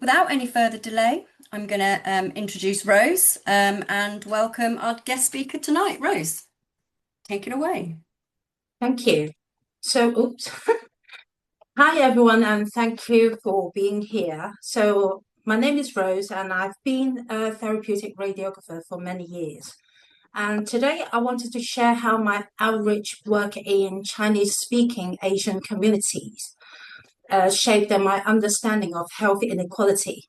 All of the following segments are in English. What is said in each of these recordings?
without any further delay, I'm going to introduce Rose and welcome our guest speaker tonight. Rose, take it away. Thank you. Hi everyone, and thank you for being here. So my name is Rose, and I've been a therapeutic radiographer for many years. And today I wanted to share how my outreach work in Chinese-speaking Asian communities shaped my understanding of health inequality,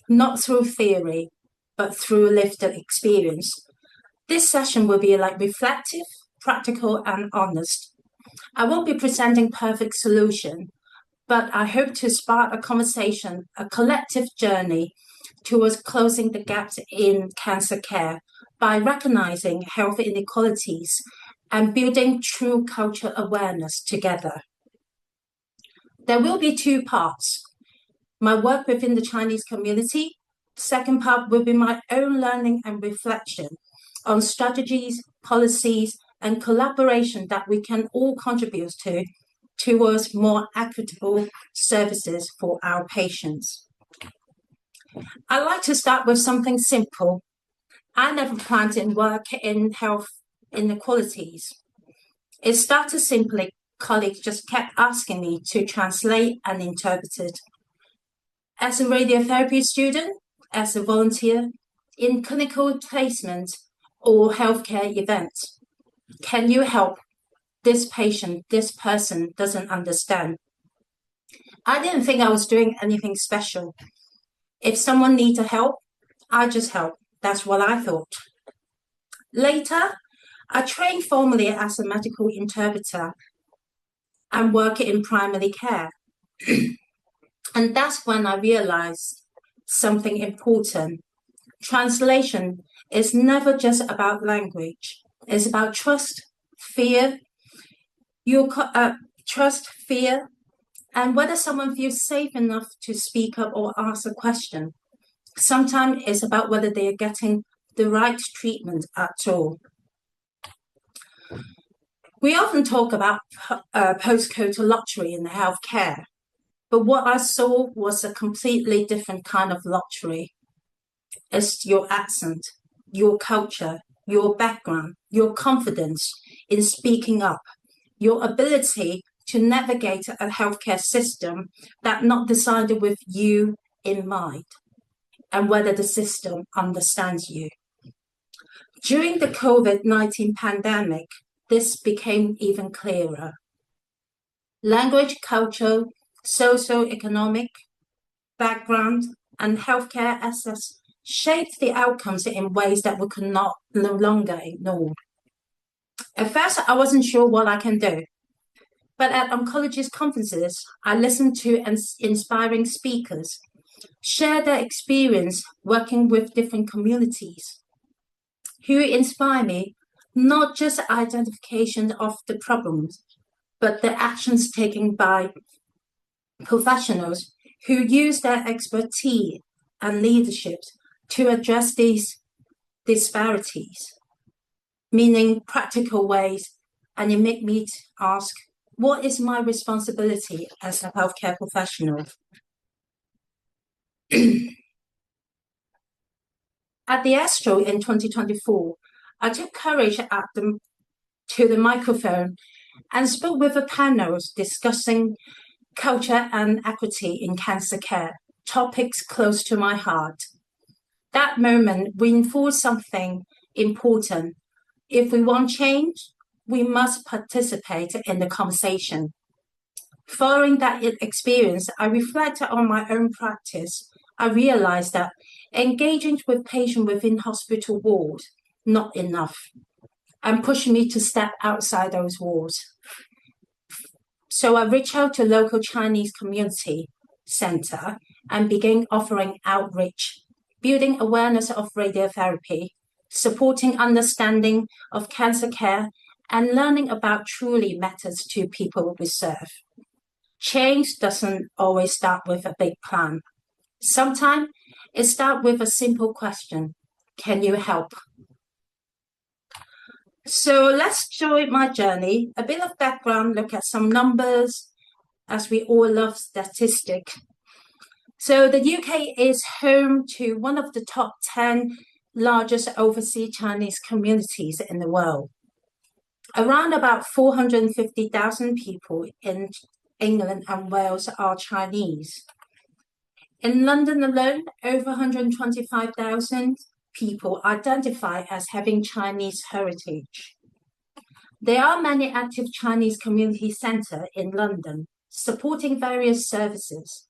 not through theory, but through lived experience. This session will be reflective, practical, and honest. I won't be presenting perfect solution, but I hope to spark a conversation, a collective journey towards closing the gaps in cancer care by recognizing health inequalities and building true cultural awareness together. There will be two parts. My work within the Chinese community. Second part will be my own learning and reflection on strategies, policies, and collaboration that we can all contribute to towards more equitable services for our patients. I'd like to start with something simple. I never planned to work in health inequalities. It started simply, colleagues just kept asking me to translate and interpret it. As a radiotherapy student, as a volunteer, in clinical placement or healthcare events, can you help this patient, this person doesn't understand? I didn't think I was doing anything special. If someone needed help, I just help. That's what I thought. Later, I trained formally as a medical interpreter and worked in primary care. And that's when I realized something important. Translation is never just about language. It's about trust, fear, and whether someone feels safe enough to speak up or ask a question. Sometimes it's about whether they are getting the right treatment at all. We often talk about postcode lottery in healthcare, but what I saw was a completely different kind of lottery. It's your accent, your culture, your background, your confidence in speaking up, your ability to navigate a healthcare system that's not designed with you in mind, and whether the system understands you. During the COVID-19 pandemic, this became even clearer. Language, culture, socio-economic background, and healthcare access shaped the outcomes in ways that we could no longer ignore. At first, I wasn't sure what I can do. But at oncologist conferences, I listened to inspiring speakers share their experience working with different communities, who inspire me, not just identification of the problems, but the actions taken by professionals who use their expertise and leadership to address these disparities, meaning practical ways, and it made me ask, what is my responsibility as a healthcare professional? At the Astro in 2024, I took courage to the microphone and spoke with a panel discussing culture and equity in cancer care, topics close to my heart. That moment reinforced something important. If we want change, we must participate in the conversation. Following that experience, I reflected on my own practice. I realized that engaging with patients within hospital walls, not enough, and pushed me to step outside those walls. So I reached out to local Chinese community center and began offering outreach, building awareness of radiotherapy, supporting understanding of cancer care, and learning about truly matters to people we serve. Change doesn't always start with a big plan. Sometimes it starts with a simple question: can you help? So let's join my journey. A bit of background, look at some numbers, as we all love statistics. So the UK is home to one of the top 10 largest overseas Chinese communities in the world. Around about 450,000 people in England and Wales are Chinese. In London alone, over 125,000 people identify as having Chinese heritage. There are many active Chinese community centres in London supporting various services.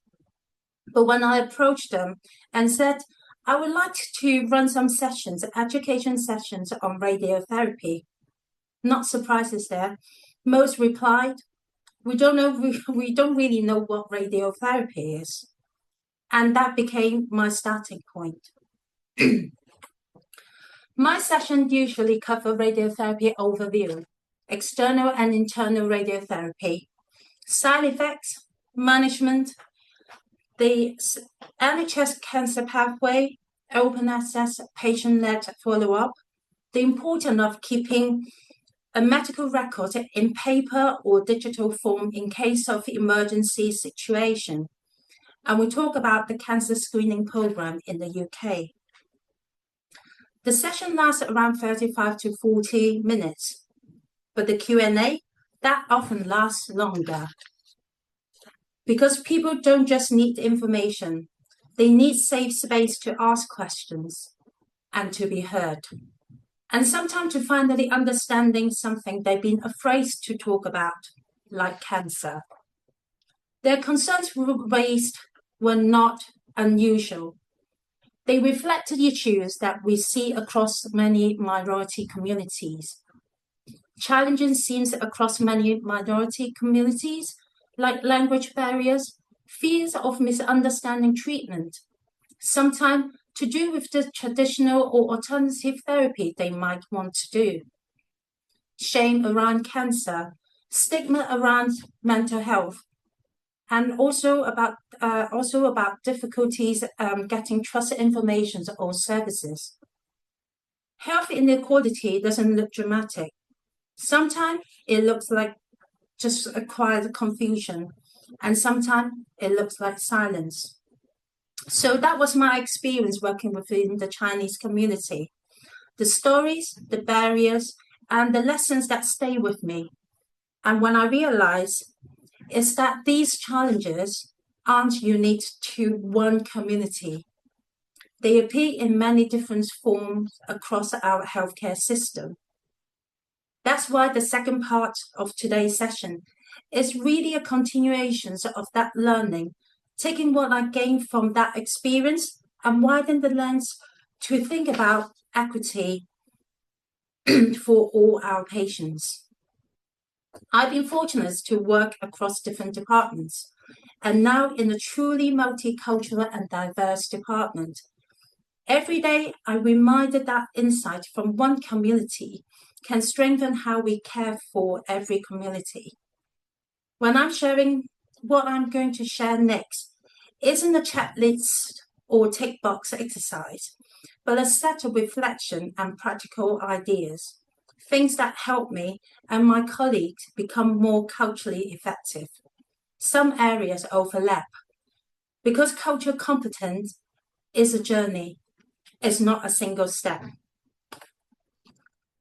But when I approached them and said, I would like to run some sessions, education sessions on radiotherapy, not surprises there, most replied, we don't really know what radiotherapy is. And that became my starting point. My sessions usually cover radiotherapy overview, external and internal radiotherapy, side effects, management, the NHS cancer pathway, open access, patient-led follow-up, the importance of keeping a medical record in paper or digital form in case of emergency situation. And we talk about the cancer screening program in the UK. The session lasts around 35 to 40 minutes, but the Q&A, that often lasts longer. Because people don't just need information, they need safe space to ask questions and to be heard. And sometimes to finally understanding something they've been afraid to talk about, like cancer. Their concerns raised were not unusual. They reflect the issues that we see across many minority communities. Challenging themes across many minority communities, like language barriers, fears of misunderstanding treatment, sometimes to do with the traditional or alternative therapy they might want to do. Shame around cancer, stigma around mental health, and also about difficulties getting trusted information or services. Health inequality doesn't look dramatic. Sometimes it looks like just a quiet confusion, and sometimes it looks like silence. So that was my experience working within the Chinese community. The stories, the barriers, and the lessons that stay with me. And when I realized is that these challenges aren't unique to one community. They appear in many different forms across our healthcare system. That's why the second part of today's session is really a continuation of that learning, taking what I gained from that experience and widen the lens to think about equity for all our patients. I've been fortunate to work across different departments and now in a truly multicultural and diverse department. Every day, I reminded that insight from one community can strengthen how we care for every community. When I'm sharing what I'm going to share next, isn't a checklist or tick box exercise, but a set of reflection and practical ideas, things that help me and my colleagues become more culturally effective. Some areas overlap. Because cultural competence is a journey, it's not a single step.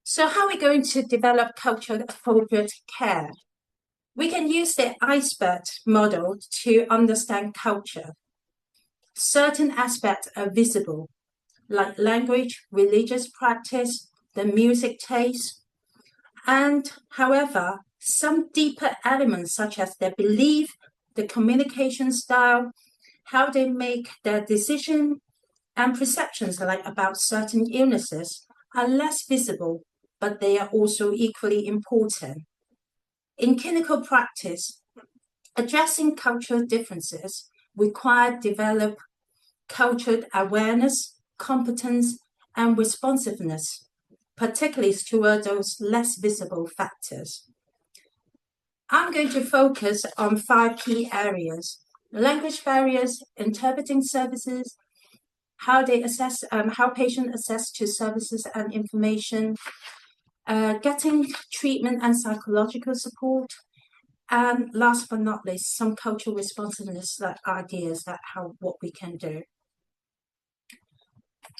So how are we going to develop culture-appropriate care? We can use the iceberg model to understand culture. Certain aspects are visible, like language, religious practice, the music taste, and however, some deeper elements such as their belief, the communication style, how they make their decision, and perceptions like about certain illnesses are less visible, but they are also equally important. In clinical practice, addressing cultural differences require develop cultural awareness, competence, and responsiveness, particularly toward those less visible factors. I'm going to focus on 5 key areas: language barriers, interpreting services, how patients access to services and information, getting treatment and psychological support, And last but not least, some cultural responsiveness ideas that what we can do.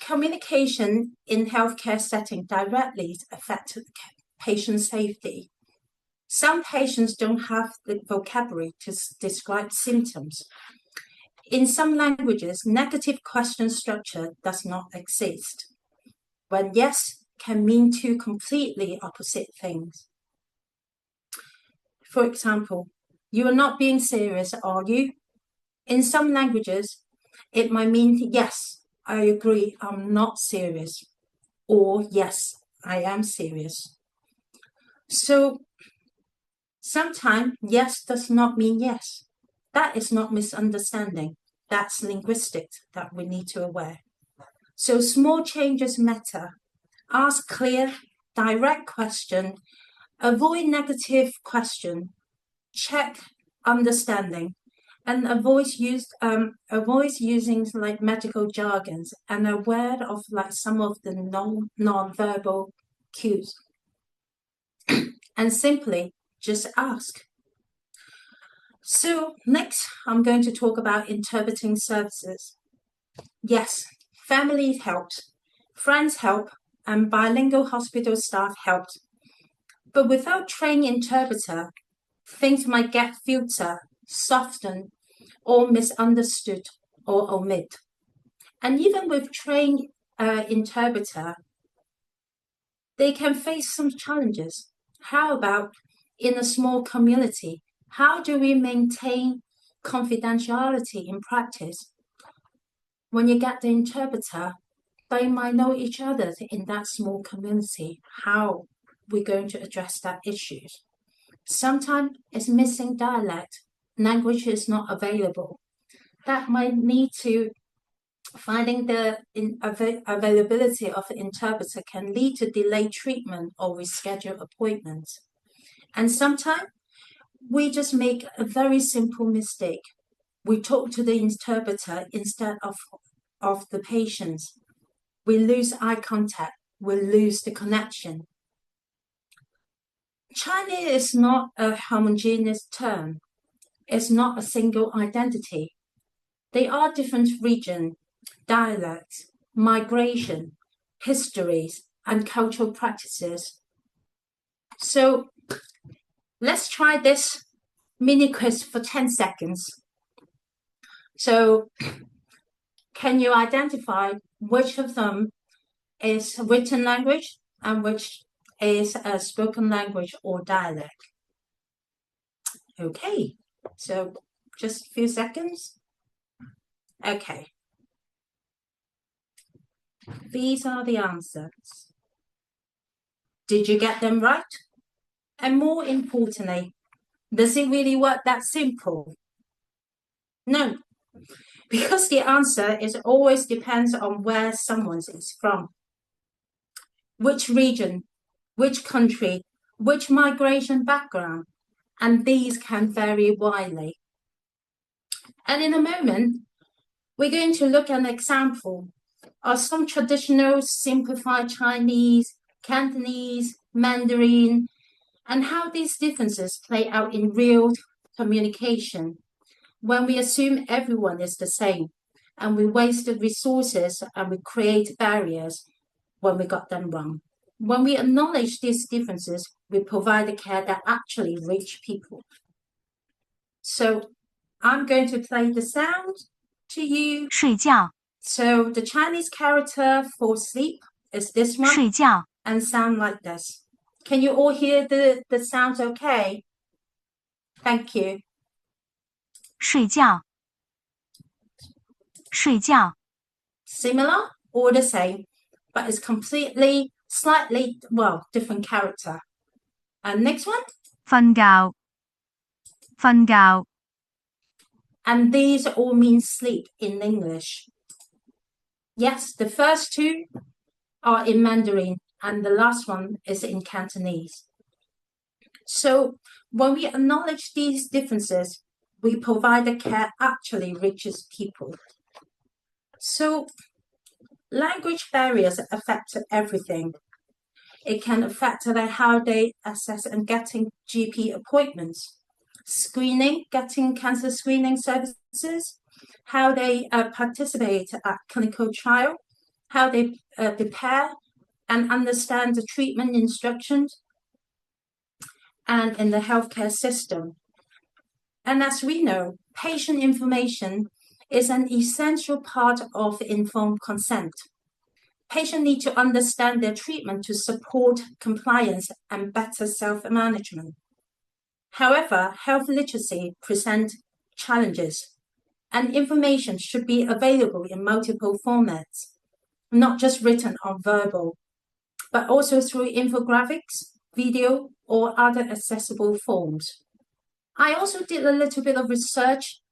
Communication in healthcare setting directly affects patient safety. Some patients don't have the vocabulary to describe symptoms. In some languages, negative question structure does not exist, when yes can mean two completely opposite things. For example, you are not being serious, are you? In some languages, it might mean yes, I agree, I'm not serious, or yes, I am serious. So sometimes yes does not mean yes. That is not misunderstanding. That's linguistic that we need to aware. So small changes matter. Ask clear, direct question. Avoid negative question. Check understanding. And avoid using like medical jargons, and aware of like some of the non-verbal cues. And simply just ask. So next, I'm going to talk about interpreting services. Yes, family helped, friends help, and bilingual hospital staff helped. But without trained interpreter, things might get filtered, softened, or misunderstood or omit. And even with trained interpreter, they can face some challenges. How about in a small community? How do we maintain confidentiality in practice? When you get the interpreter, they might know each other in that small community. How we're going to address that issue? Sometimes it's missing dialect. Language is not available. That might need to finding the availability of an interpreter can lead to delayed treatment or reschedule appointments. And sometimes we just make a very simple mistake. We talk to the interpreter instead of the patient. We lose eye contact. We lose the connection. Chinese is not a homogeneous term. It's not a single identity. They are different regions, dialects, migration, histories, and cultural practices. So let's try this mini quiz for 10 seconds. So can you identify which of them is written language and which is a spoken language or dialect? Okay, so just a few seconds. Okay. These are the answers. Did you get them right? And more importantly, does it really work that simple? No, because the answer is always depends on where someone is from. Which region, which country, which migration background, and these can vary widely. And in a moment, we're going to look at an example of some traditional simplified Chinese, Cantonese, Mandarin, and how these differences play out in real communication when we assume everyone is the same and we waste the resources and we create barriers when we got them wrong. When we acknowledge these differences, we provide the care that actually reach people. So I'm going to play the sound to you. 睡觉 So the Chinese character for sleep is this one 睡觉 and sound like this. Can you all hear the sounds okay? Thank you. 睡觉睡觉 Similar or the same, but it's completely, slightly, well, different character. And next one. 瞓覺瞓覺 And these all mean sleep in English. Yes, the first two are in Mandarin and the last one is in Cantonese. So when we acknowledge these differences, we provide the care actually reaches people. So language barriers affect everything. It can affect how they access and getting GP appointments. screening, getting cancer screening services, how they participate at clinical trial, how they prepare and understand the treatment instructions, and in the healthcare system. And as we know, patient information is an essential part of informed consent. Patients need to understand their treatment to support compliance and better self-management. However, health literacy presents challenges, and information should be available in multiple formats, not just written or verbal, but also through infographics, video, or other accessible forms. I also did a little bit of research.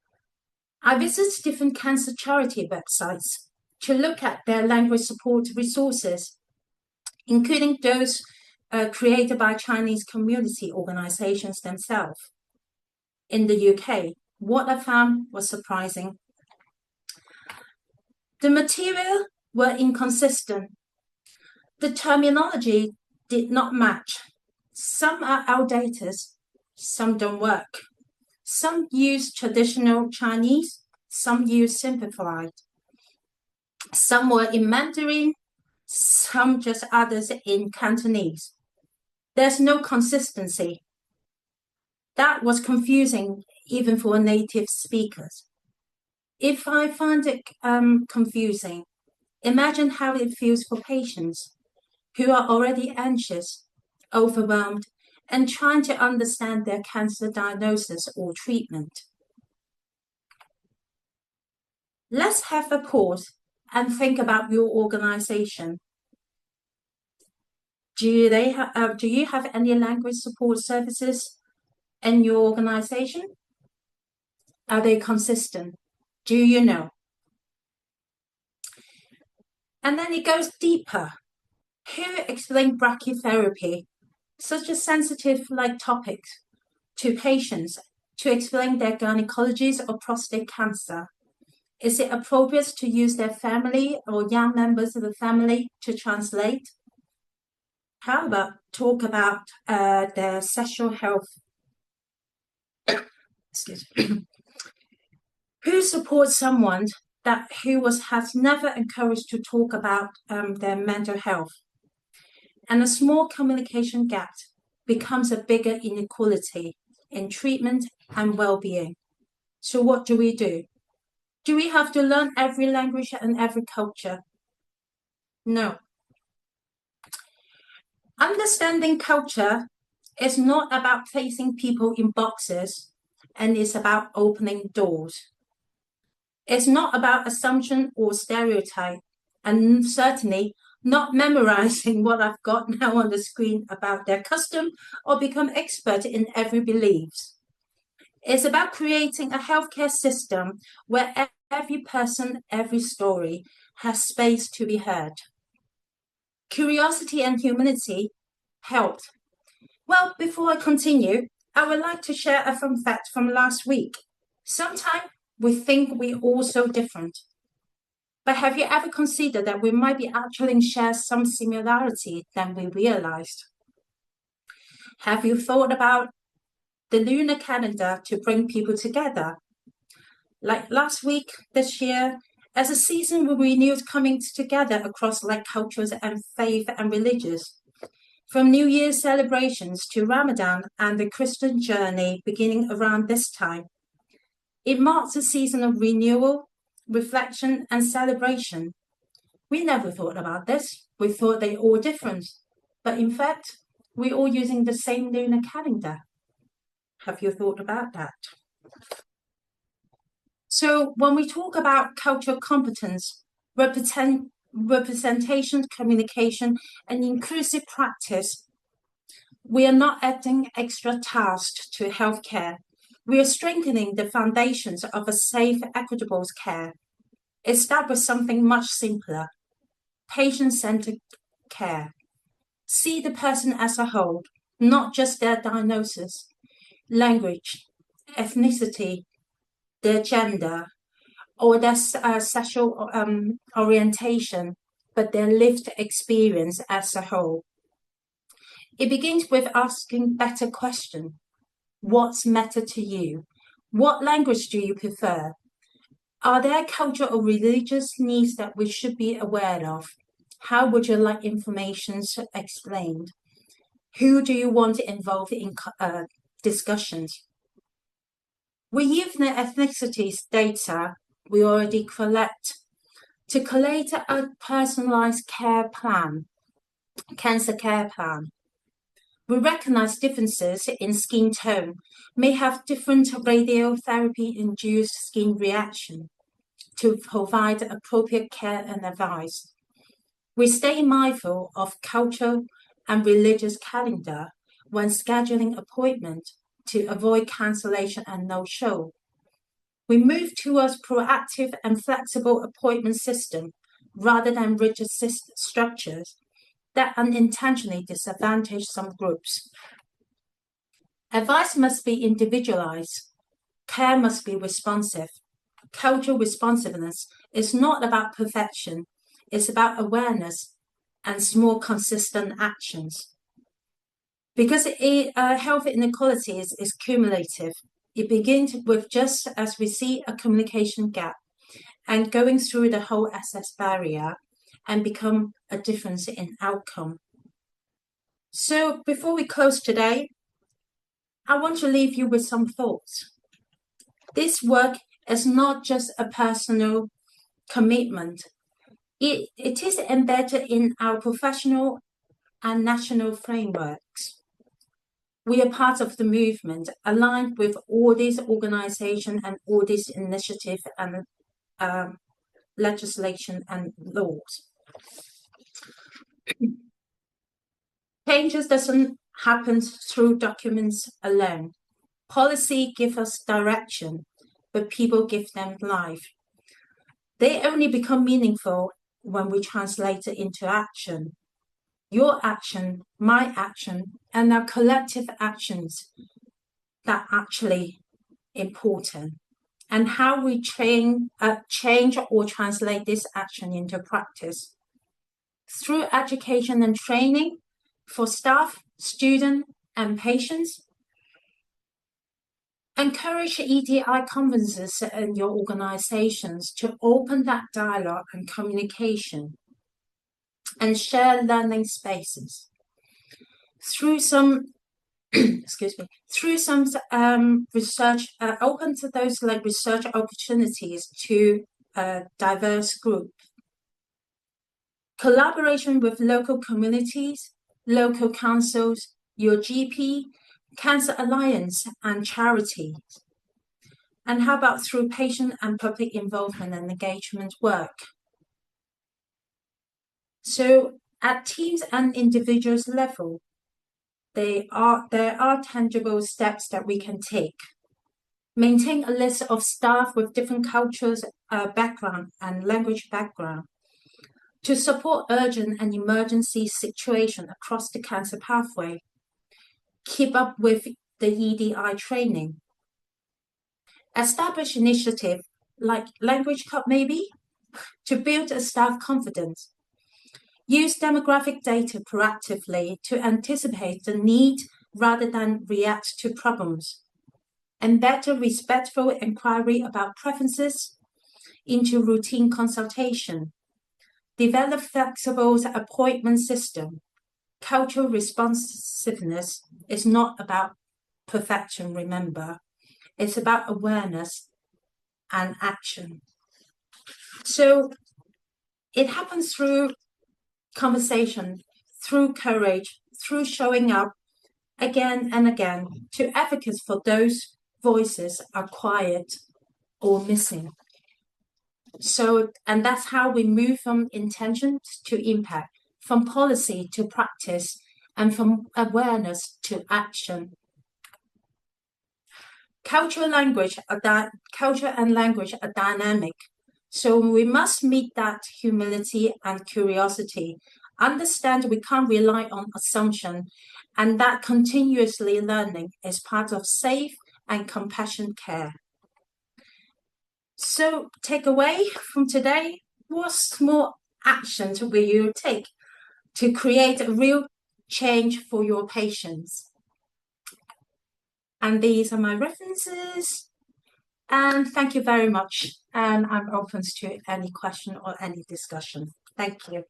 I visited different cancer charity websites to look at their language support resources, including those created by Chinese community organizations themselves. In the UK, what I found was surprising. The material were inconsistent. The terminology did not match. Some are outdated, some don't work. Some use traditional Chinese, some use simplified. Some were in Mandarin, some just others in Cantonese. There's no consistency. That was confusing even for native speakers. If I find it confusing, imagine how it feels for patients who are already anxious, overwhelmed, and trying to understand their cancer diagnosis or treatment. Let's have a pause and think about your organization. Do you have any language support services in your organization? Are they consistent? Do you know? And then it goes deeper. Who explain brachytherapy, such a sensitive topic, to patients to explain their gynecology or prostate cancer? Is it appropriate to use their family or young members of the family to translate? How about talk about their sexual health? Excuse me. Who supports someone who has never encouraged to talk about their mental health? And a small communication gap becomes a bigger inequality in treatment and well-being. So what do we do? Do we have to learn every language and every culture? No. Understanding culture is not about placing people in boxes, and it's about opening doors. It's not about assumption or stereotype, and certainly not memorizing what I've got now on the screen about their custom or become expert in every belief. It's about creating a healthcare system where every person, every story has space to be heard. Curiosity and humility helped. Well, before I continue, I would like to share a fun fact from last week. Sometimes we think we're all so different. But have you ever considered that we might be actually share some similarity than we realized? Have you thought about the lunar calendar to bring people together? Like last week, this year, as a season we renewed coming together across cultures and faith and religions. From New Year's celebrations to Ramadan and the Christian journey beginning around this time. It marks a season of renewal, reflection, and celebration. We never thought about this. We thought they're all different. But in fact, we're all using the same lunar calendar. Have you thought about that? So when we talk about cultural competence, representation, communication, and inclusive practice, we are not adding extra tasks to healthcare. We are strengthening the foundations of a safe, equitable care. It starts with something much simpler, patient-centered care. See the person as a whole, not just their diagnosis, language, ethnicity, their gender, or their sexual orientation, but their lived experience as a whole. It begins with asking better questions. What's matter to you? What language do you prefer? Are there cultural or religious needs that we should be aware of? How would you like information explained? Who do you want involved in discussions? We use the ethnicities data we already collect to collate a personalized care plan, cancer care plan. We recognize differences in skin tone may have different radiotherapy-induced skin reaction to provide appropriate care and advice. We stay mindful of cultural and religious calendar when scheduling appointment to avoid cancellation and no-show. We move towards proactive and flexible appointment system rather than rigid structures that unintentionally disadvantage some groups. Advice must be individualized. Care must be responsive. Cultural responsiveness is not about perfection. It's about awareness and small, consistent actions. Because health inequality is cumulative, it begins with just as we see a communication gap and going through the whole access barrier and become a difference in outcome. So before we close today, I want to leave you with some thoughts. This work is not just a personal commitment. It is embedded in our professional and national frameworks. We are part of the movement, aligned with all these organizations and all these initiatives and legislation and laws. Changes doesn't happen through documents alone. Policy gives us direction, but people give them life. They only become meaningful when we translate it into action. Your action, my action, and our collective actions that are actually important. And how we change or translate this action into practice. Through education and training for staff, students, and patients. Encourage EDI conferences in your organizations to open that dialogue and communication and share learning spaces. Through some research, open to those like research opportunities to a diverse group. Collaboration with local communities, local councils, your GP, Cancer Alliance, and charities. And how about through patient and public involvement and engagement work? So at teams and individuals level, there are tangible steps that we can take. Maintain a list of staff with different cultures, background and language background to support urgent and emergency situation across the cancer pathway. Keep up with the EDI training. Establish initiative like Language Cup maybe to build a staff confidence. Use demographic data proactively to anticipate the need rather than react to problems. Embed a respectful inquiry about preferences into routine consultation. Develop flexible appointment system. Cultural responsiveness is not about perfection, remember. It's about awareness and action. So it happens through conversation, through courage, through showing up again and again to advocates for those voices are quiet or missing. So, and that's how we move from intention to impact, from policy to practice, and from awareness to action. Culture and language are dynamic. So we must meet that humility and curiosity, understand we can't rely on assumption, and that continuously learning is part of safe and compassionate care. So take away from today, what small actions will you take to create a real change for your patients? And these are my references. And thank you very much. And I'm open to any question or any discussion. Thank you.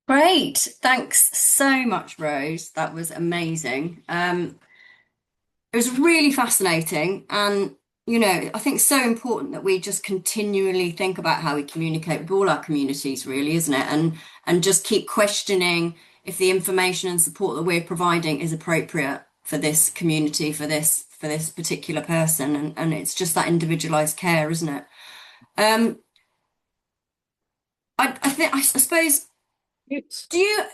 Great. Thanks so much, Rose. That was amazing. It was really fascinating. And, I think it's so important that we just continually think about how we communicate with all our communities, really, isn't it? And just keep questioning if the information and support that we're providing is appropriate for this community, for this particular person. And it's just that individualized care, isn't it? I suppose,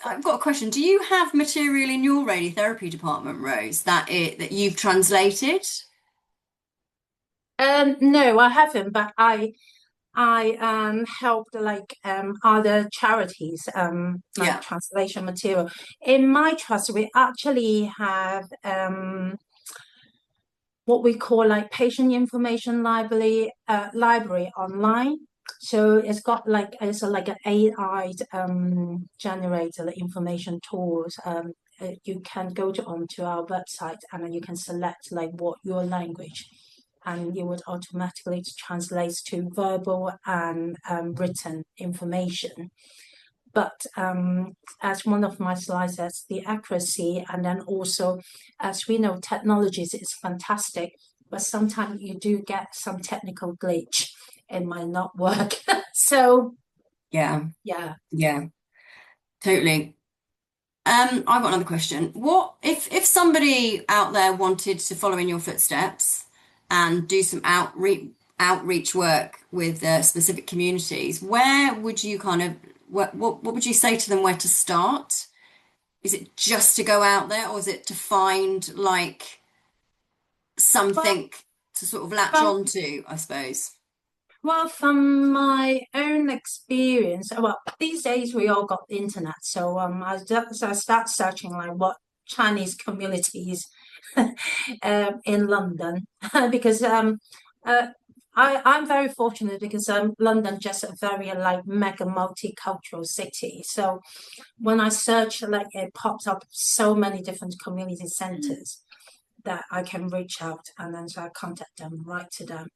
I've got a question. Do you have material in your radiotherapy department, Rose, that you've translated? No, I haven't, but I helped other charities Yeah. translation material. In my trust, we actually have what we call like patient information library online. So it's got it's like an AI generated information tools. You can go onto our website and then you can select like what your language, and it would automatically translate to verbal and written information. But as one of my slides says, the accuracy, and then also, as we know, technologies is fantastic, but sometimes you do get some technical glitch. It might not work. So Yeah. yeah. Yeah, totally. I've got another question. What if somebody out there wanted to follow in your footsteps and do some outreach work with specific communities? Where would you what would you say to them where to start? Is it just to go out there, or is it to find like something to sort of latch Well, onto, I suppose? Well, from my own experience, well, these days we all got the internet, so I start searching like what Chinese communities in London because I'm very fortunate because London just a very like mega multicultural city. So when I search, like it pops up so many different community centers that I can reach out, and then so I contact them, write to them.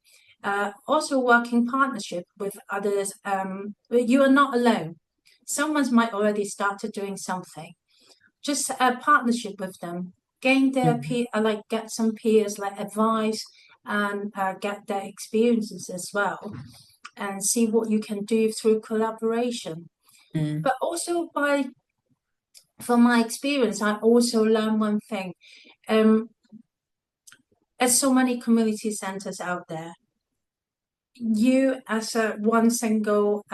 Also work in partnership with others. You are not alone. Someone might already started doing something. Just a partnership with them. Gain their Mm. get some peers like advice, and get their experiences as well, and see what you can do through collaboration. Mm. But also from my experience, I also learned one thing. There's so many community centers out there. You as a one single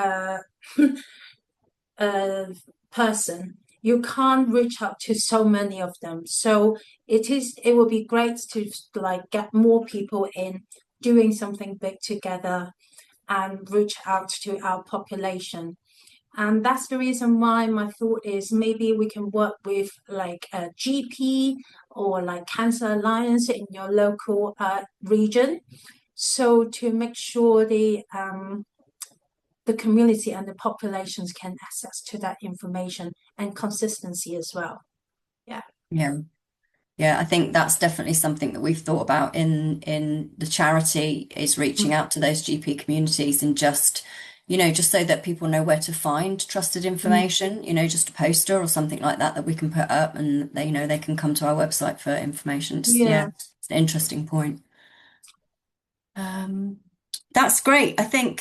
person, you can't reach out to so many of them. So it would be great to like get more people in doing something big together and reach out to our population. And that's the reason why my thought is maybe we can work with like a GP or like Cancer Alliance in your local region. So to make sure the community and the populations can access to that information and consistency as well. Yeah. Yeah. Yeah, I think that's definitely something that we've thought about in the charity is reaching out to those GP communities and just, just so that people know where to find trusted information, just a poster or something like that we can put up and they can come to our website for information. Just, Yeah. it's an interesting point. That's great. I don't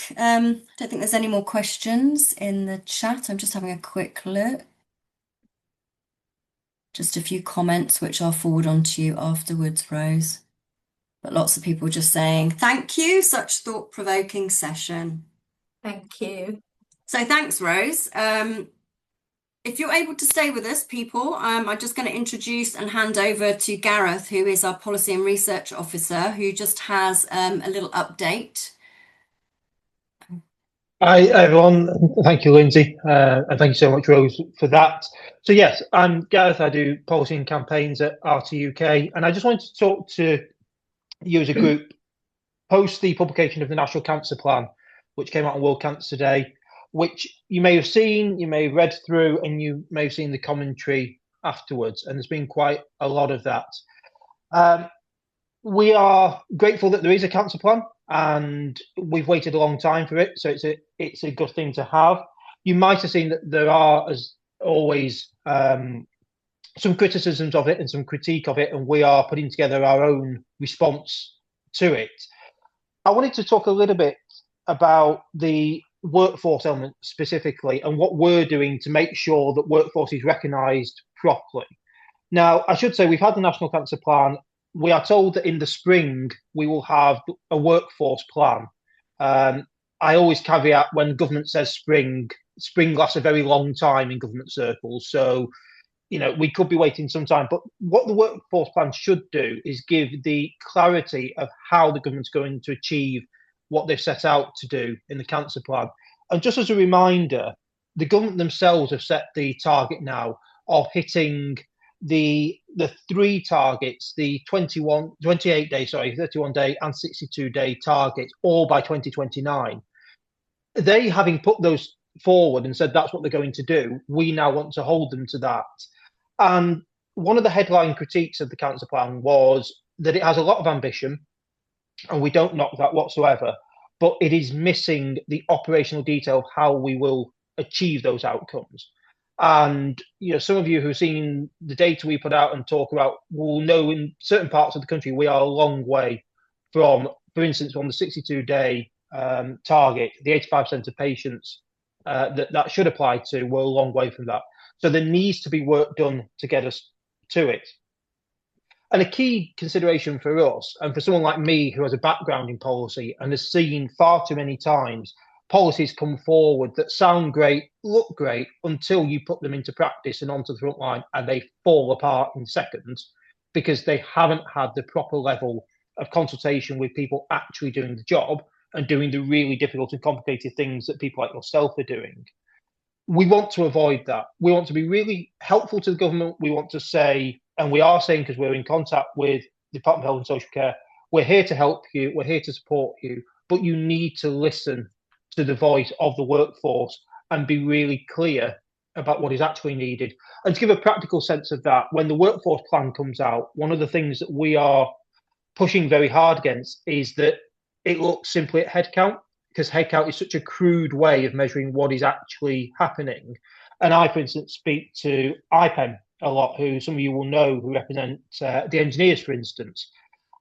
think there's any more questions in the chat. I'm just having a quick look. Just a few comments, which I'll forward on to you afterwards, Rose. But lots of people just saying, thank you, such thought-provoking session. Thank you. So thanks, Rose. If you're able to stay with us, people, I'm just going to introduce and hand over to Gareth, who is our Policy and Research Officer, who just has a little update. Hi, everyone. Thank you, Lindsay. And thank you so much, Rose, for that. So, yes, I'm Gareth. I do policy and campaigns at RTUK. And I just wanted to talk to you as a group post the publication of the National Cancer Plan, which came out on World Cancer Day. which you may have seen, you may have read through, and you may have seen the commentary afterwards. And there's been quite a lot of that. We are grateful that there is a cancer plan, and we've waited a long time for it, so it's a good thing to have. You might have seen that there are, as always, some criticisms of it and some critique of it, and we are putting together our own response to it. I wanted to talk a little bit about the workforce element specifically and what we're doing to make sure that workforce is recognised properly. Now, I should say we've had the National Cancer Plan. We are told that in the spring we will have a workforce plan. I always caveat when government says spring lasts a very long time in government circles. So, we could be waiting some time. But what the workforce plan should do is give the clarity of how the government's going to achieve what they've set out to do in the cancer plan. And just as a reminder, the government themselves have set the target now of hitting the three targets, the 31 day and 62-day targets, all by 2029. They, having put those forward and said that's what they're going to do, we now want to hold them to that. And one of the headline critiques of the cancer plan was that it has a lot of ambition, and we don't knock that whatsoever, but it is missing the operational detail of how we will achieve those outcomes. And some of you who've seen the data we put out and talk about will know in certain parts of the country we are a long way from, for instance, on the 62-day target, the 85% of patients that should apply to, we're a long way from that. So there needs to be work done to get us to it. And a key consideration for us, and for someone like me who has a background in policy and has seen far too many times policies come forward that sound great, look great, until you put them into practice and onto the front line, and they fall apart in seconds because they haven't had the proper level of consultation with people actually doing the job and doing the really difficult and complicated things that people like yourself are doing. We want to avoid that. We want to be really helpful to the government. We want to say, and we are saying, because we're in contact with the Department of Health and Social Care, we're here to help you, we're here to support you, but you need to listen to the voice of the workforce and be really clear about what is actually needed. And to give a practical sense of that, when the workforce plan comes out, one of the things that we are pushing very hard against is that it looks simply at headcount, because headcount is such a crude way of measuring what is actually happening. And I, for instance, speak to IPEM a lot, who some of you will know, who represent the engineers, for instance,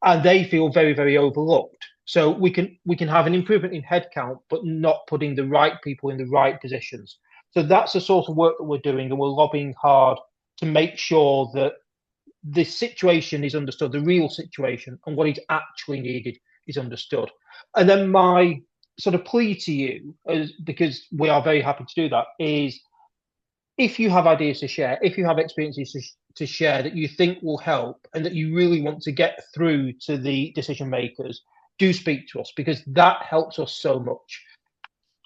and they feel very, very overlooked. So we can have an improvement in headcount, but not putting the right people in the right positions. So that's the sort of work that we're doing, and we're lobbying hard to make sure that the situation is understood, the real situation, and what is actually needed is understood. And then my sort of plea to you, because we are very happy to do that, is if you have ideas to share, if you have experiences to share that you think will help and that you really want to get through to the decision makers, do speak to us, because that helps us so much.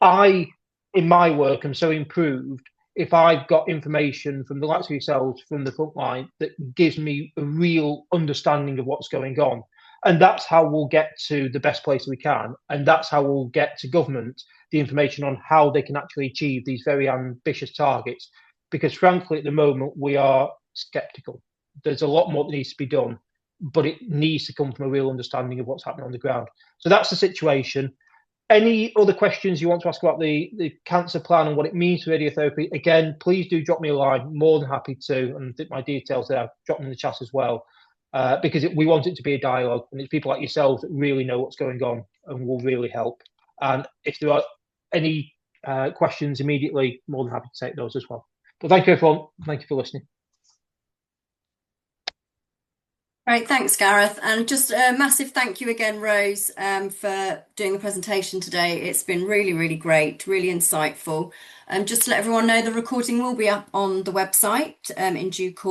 I, in my work, am so improved if I've got information from the likes of yourselves from the front line that gives me a real understanding of what's going on. And that's how we'll get to the best place we can. And that's how we'll get to government the information on how they can actually achieve these very ambitious targets. Because frankly, at the moment, we are sceptical. There's a lot more that needs to be done, but it needs to come from a real understanding of what's happening on the ground. So that's the situation. Any other questions you want to ask about the cancer plan and what it means for radiotherapy? Again, please do drop me a line. More than happy to. And I think my details there, drop them in the chat as well. Because we want it to be a dialogue, and it's people like yourselves that really know what's going on and will really help. And if there are any questions immediately, more than happy to take those as well. But thank you, everyone. Thank you for listening. Great, thanks, Gareth. And just a massive thank you again, Rose, for doing the presentation today. It's been really, really great, really insightful. Just to let everyone know, the recording will be up on the website in due course.